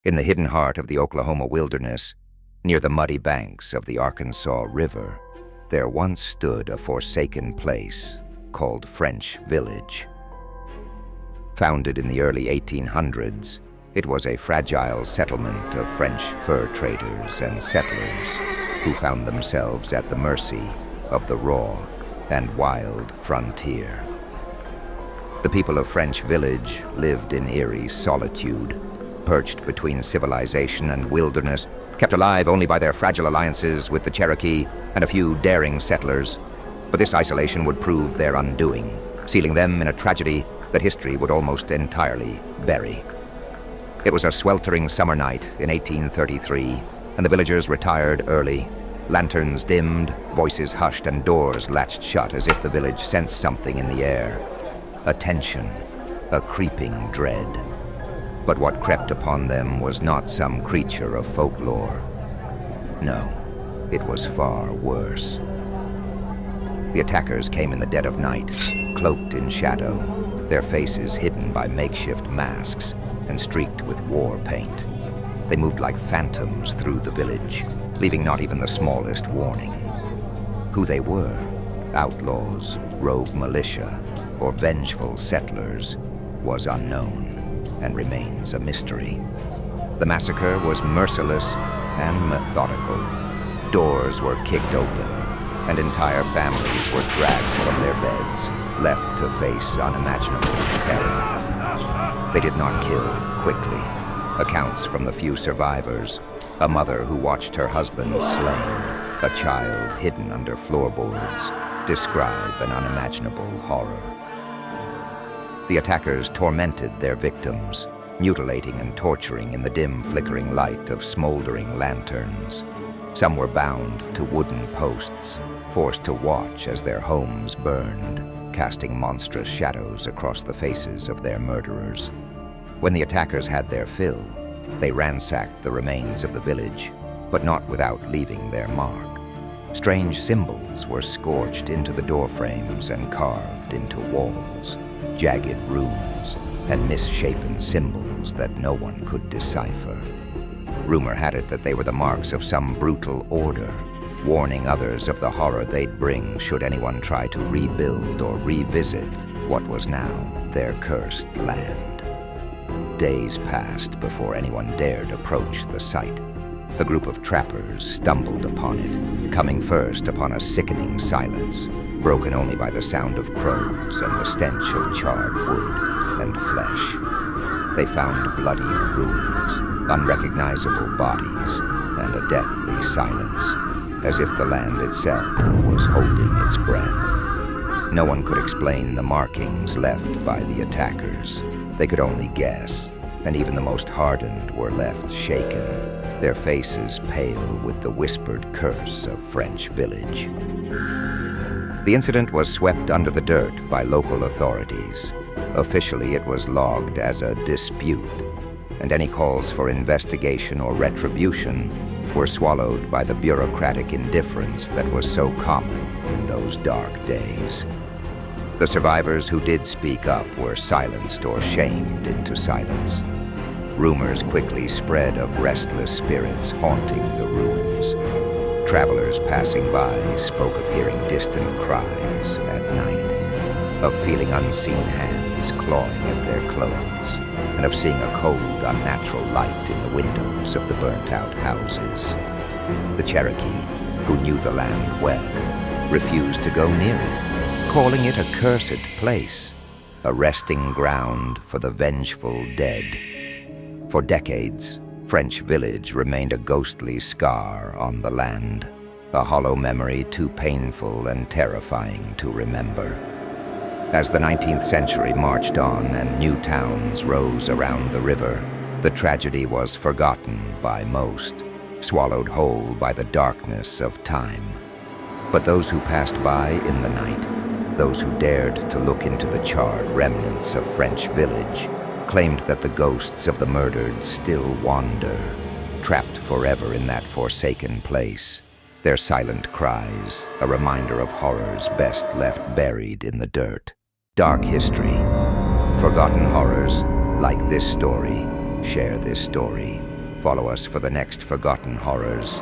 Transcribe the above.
In the hidden heart of the Oklahoma wilderness, near the muddy banks of the Arkansas River, there once stood a forsaken place called French Village. Founded in the early 1800s, it was a fragile settlement of French fur traders and settlers who found themselves at the mercy of the raw and wild frontier. The people of French Village lived in eerie solitude, perched between civilization and wilderness, kept alive only by their fragile alliances with the Cherokee and a few daring settlers. But this isolation would prove their undoing, sealing them in a tragedy that history would almost entirely bury. It was a sweltering summer night in 1833, and the villagers retired early. Lanterns dimmed, voices hushed, and doors latched shut as if the village sensed something in the air. A tension, a creeping dread. But what crept upon them was not some creature of folklore. No, it was far worse. The attackers came in the dead of night, cloaked in shadow, their faces hidden by makeshift masks and streaked with war paint. They moved like phantoms through the village, leaving not even the smallest warning. Who they were, outlaws, rogue militia, or vengeful settlers, was unknown and remains a mystery. The massacre was merciless and methodical. Doors were kicked open, and entire families were dragged from their beds, left to face unimaginable terror. They did not kill quickly. Accounts from the few survivors, a mother who watched her husband slain, a child hidden under floorboards, describe an unimaginable horror. The attackers tormented their victims, mutilating and torturing in the dim, flickering light of smoldering lanterns. Some were bound to wooden posts, forced to watch as their homes burned, casting monstrous shadows across the faces of their murderers. When the attackers had their fill, they ransacked the remains of the village, but not without leaving their mark. Strange symbols were scorched into the doorframes and carved into walls. Jagged runes and misshapen symbols that no one could decipher. Rumor had it that they were the marks of some brutal order, warning others of the horror they'd bring should anyone try to rebuild or revisit what was now their cursed land. Days passed before anyone dared approach the site. A group of trappers stumbled upon it, coming first upon a sickening silence, broken only by the sound of crows and the stench of charred wood and flesh. They found bloody ruins, unrecognizable bodies, and a deathly silence, as if the land itself was holding its breath. No one could explain the markings left by the attackers. They could only guess, and even the most hardened were left shaken, their faces pale with the whispered curse of French Village. The incident was swept under the dirt by local authorities. Officially, it was logged as a dispute, and any calls for investigation or retribution were swallowed by the bureaucratic indifference that was so common in those dark days. The survivors who did speak up were silenced or shamed into silence. Rumors quickly spread of restless spirits haunting the ruins. Travelers passing by spoke of hearing distant cries at night, of feeling unseen hands clawing at their clothes, and of seeing a cold, unnatural light in the windows of the burnt-out houses. The Cherokee, who knew the land well, refused to go near it, calling it a cursed place, a resting ground for the vengeful dead. For decades, French Village remained a ghostly scar on the land, a hollow memory too painful and terrifying to remember. As the 19th century marched on and new towns rose around the river, the tragedy was forgotten by most, swallowed whole by the darkness of time. But those who passed by in the night, those who dared to look into the charred remnants of French Village, claimed that the ghosts of the murdered still wander, trapped forever in that forsaken place, their silent cries a reminder of horrors best left buried in the dirt. Dark history, forgotten horrors, like this story, share this story. Follow us for the next forgotten horrors.